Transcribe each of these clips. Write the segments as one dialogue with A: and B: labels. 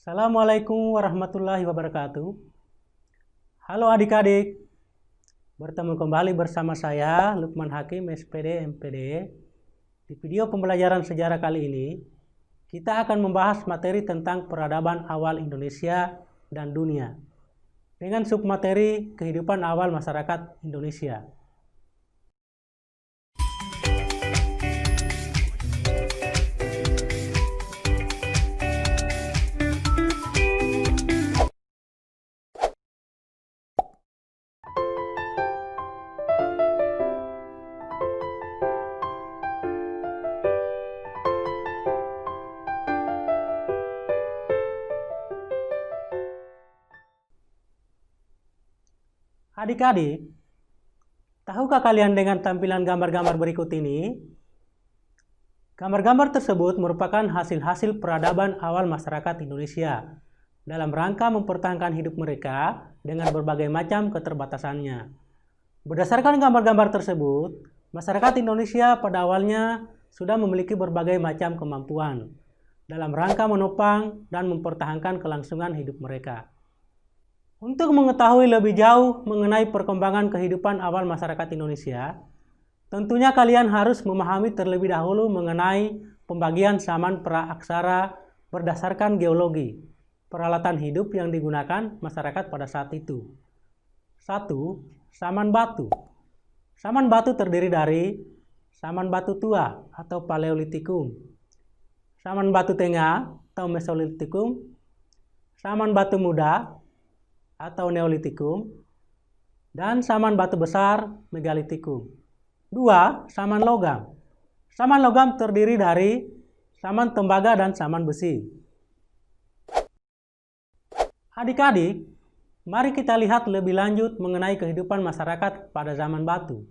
A: Assalamualaikum warahmatullahi wabarakatuh. Halo adik-adik, bertemu kembali bersama saya Lukman Hakim SPD MPD. Di video pembelajaran sejarah kali ini, kita akan membahas materi tentang peradaban awal Indonesia dan dunia dengan submateri kehidupan awal masyarakat Indonesia. Adik-adik, tahukah kalian dengan tampilan gambar-gambar berikut ini? Gambar-gambar tersebut merupakan hasil-hasil peradaban awal masyarakat Indonesia dalam rangka mempertahankan hidup mereka dengan berbagai macam keterbatasannya. Berdasarkan gambar-gambar tersebut, masyarakat Indonesia pada awalnya sudah memiliki berbagai macam kemampuan dalam rangka menopang dan mempertahankan kelangsungan hidup mereka. Untuk mengetahui lebih jauh mengenai perkembangan kehidupan awal masyarakat Indonesia, tentunya kalian harus memahami terlebih dahulu mengenai pembagian zaman praaksara berdasarkan geologi, peralatan hidup yang digunakan masyarakat pada saat itu. 1. Saman batu. Saman batu terdiri dari saman batu tua atau Paleolitikum, saman batu tengah atau Mesolitikum, saman batu muda atau Neolitikum, dan saman batu besar Megalitikum. 2. Saman logam. Saman logam terdiri dari saman tembaga dan saman besi. Adik-adik, mari kita lihat lebih lanjut mengenai kehidupan masyarakat pada zaman batu.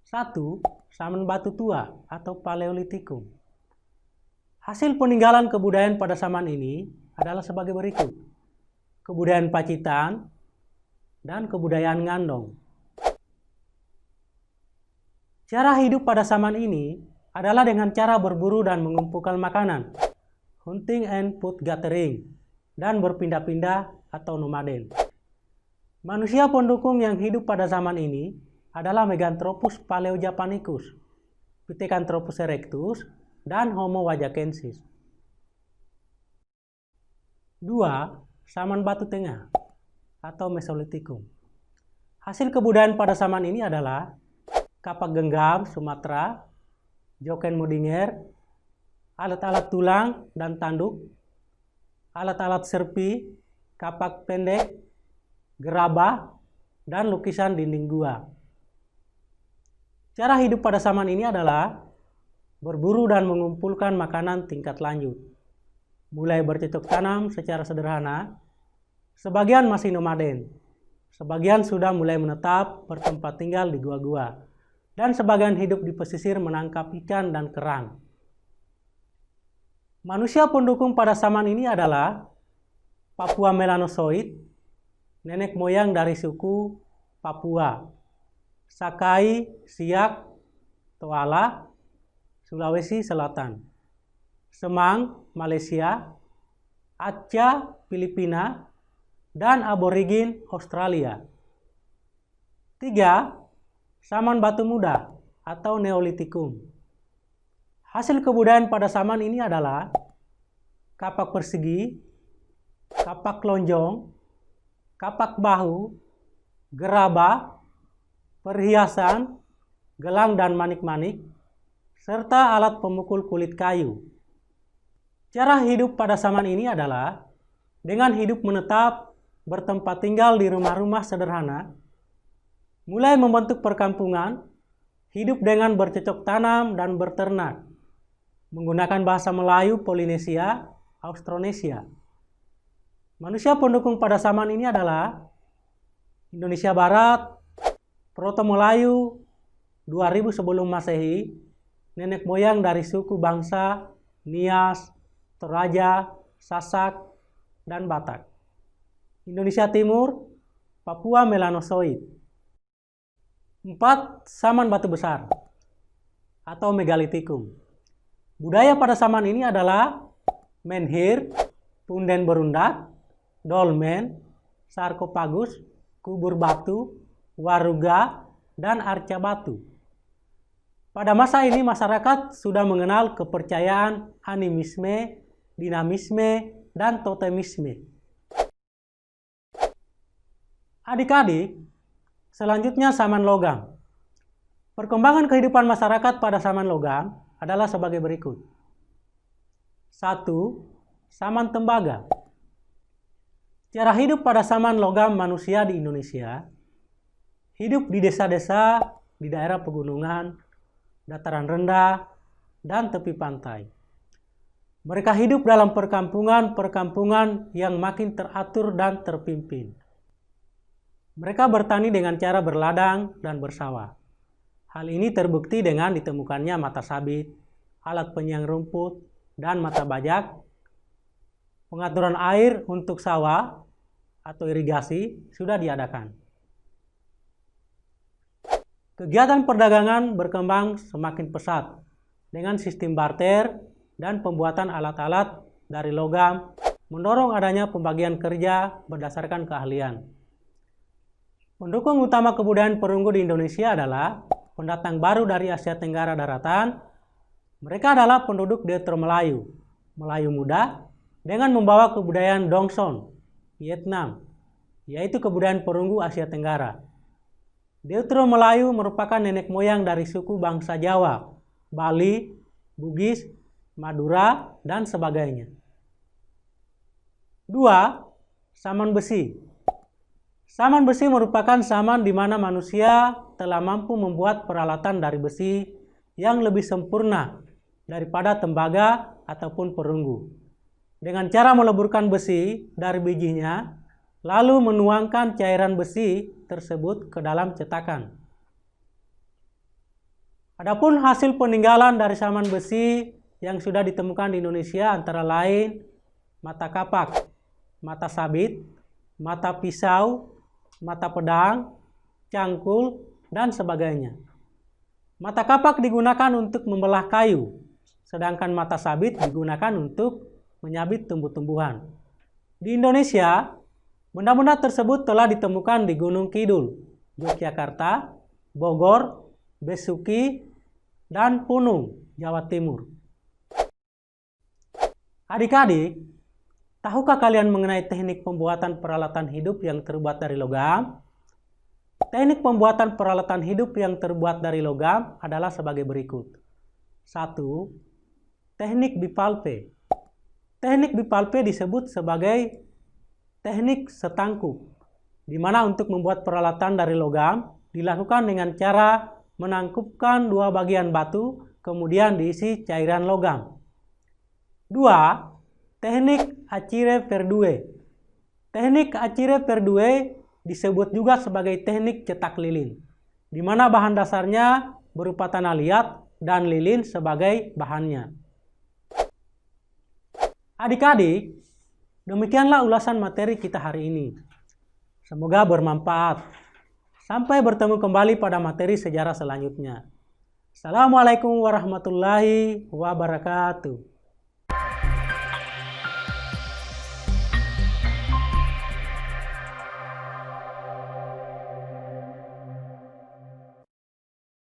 A: 1. Saman batu tua atau Paleolitikum. Hasil peninggalan kebudayaan pada zaman ini adalah sebagai berikut: kebudayaan Pacitan dan kebudayaan Ngandong. Cara hidup pada zaman ini adalah dengan cara berburu dan mengumpulkan makanan, hunting and food gathering, dan berpindah-pindah atau nomaden. Manusia pendukung yang hidup pada zaman ini adalah Meganthropus paleojapanicus, Pithecanthropus erectus, dan Homo wajakensis. 2. Saman batu tengah atau Mesolitikum. Hasil kebudayaan pada zaman ini adalah kapak genggam Sumatera, joken Modinger, alat-alat tulang dan tanduk, alat-alat serpi, kapak pendek, gerabah, dan lukisan dinding gua. Cara hidup pada zaman ini adalah berburu dan mengumpulkan makanan tingkat lanjut, mulai bercocok tanam secara sederhana, sebagian masih nomaden, sebagian sudah mulai menetap bertempat tinggal di gua-gua, dan sebagian hidup di pesisir menangkap ikan dan kerang. Manusia pendukung pada zaman ini adalah Papua Melanozoid, nenek moyang dari suku Papua, Sakai, Siak, Toala, Sulawesi Selatan, Semang, Malaysia, Aceh, Filipina, dan aborigin Australia. 3. Saman batu muda atau Neolitikum. Hasil kebudayaan pada zaman ini adalah kapak persegi, kapak lonjong, kapak bahu, gerabah, perhiasan, gelang dan manik-manik, serta alat pemukul kulit kayu. Cara hidup pada zaman ini adalah dengan hidup menetap bertempat tinggal di rumah-rumah sederhana, mulai membentuk perkampungan, hidup dengan bercocok tanam dan berternak, menggunakan bahasa Melayu Polinesia, Austronesia. Manusia pendukung pada zaman ini adalah Indonesia Barat, Proto-Melayu, 2000 sebelum Masehi, nenek moyang dari suku bangsa Nias, Toraja, Sasak, dan Batak. Indonesia Timur, Papua Melanozoid. 4. Saman batu besar atau Megalitikum. Budaya pada zaman ini adalah menhir, punden berundak, dolmen, sarkofagus, kubur batu, waruga, dan arca batu. Pada masa ini masyarakat sudah mengenal kepercayaan animisme, dinamisme, dan totemisme. Adik-adik, selanjutnya saman logam. Perkembangan kehidupan masyarakat pada saman logam adalah sebagai berikut. 1. Saman tembaga. Cara hidup pada saman logam manusia di Indonesia, hidup di desa-desa, di daerah pegunungan, dataran rendah, dan tepi pantai. Mereka hidup dalam perkampungan yang makin teratur dan terpimpin. Mereka bertani dengan cara berladang dan bersawah. Hal ini terbukti dengan ditemukannya mata sabit, alat penyiang rumput, dan mata bajak. Pengaturan air untuk sawah atau irigasi sudah diadakan. Kegiatan perdagangan berkembang semakin pesat dengan sistem barter dan pembuatan alat-alat dari logam mendorong adanya pembagian kerja berdasarkan keahlian. Pendukung utama kebudayaan perunggu di Indonesia adalah pendatang baru dari Asia Tenggara daratan. Mereka adalah penduduk Deutero Melayu, Melayu muda, dengan membawa kebudayaan Dongson, Vietnam, yaitu kebudayaan perunggu Asia Tenggara. Deutero Melayu merupakan nenek moyang dari suku bangsa Jawa, Bali, Bugis, Madura, dan sebagainya. 2. Saman besi. Saman besi merupakan saman di mana manusia telah mampu membuat peralatan dari besi yang lebih sempurna daripada tembaga ataupun perunggu. Dengan cara meleburkan besi dari bijinya, lalu menuangkan cairan besi tersebut ke dalam cetakan. Adapun hasil peninggalan dari saman besi yang sudah ditemukan di Indonesia antara lain mata kapak, mata sabit, mata pisau, mata pedang, cangkul, dan sebagainya. Mata kapak digunakan untuk membelah kayu, sedangkan mata sabit digunakan untuk menyabit tumbuh-tumbuhan. Di Indonesia, benda-benda tersebut telah ditemukan di Gunung Kidul, Yogyakarta, Bogor, Besuki, dan Punung, Jawa Timur. Adik-adik, tahukah kalian mengenai teknik pembuatan peralatan hidup yang terbuat dari logam? Teknik pembuatan peralatan hidup yang terbuat dari logam adalah sebagai berikut. 1. Teknik bipalpe. Teknik bipalpe disebut sebagai teknik setangkup, di mana untuk membuat peralatan dari logam dilakukan dengan cara menangkupkan dua bagian batu, kemudian diisi cairan logam. 2. Teknik Acire Verdue. Teknik Acire Verdue disebut juga sebagai teknik cetak lilin, di mana bahan dasarnya berupa tanah liat dan lilin sebagai bahannya. Adik-adik, demikianlah ulasan materi kita hari ini. Semoga bermanfaat. Sampai bertemu kembali pada materi sejarah selanjutnya. Assalamualaikum warahmatullahi wabarakatuh.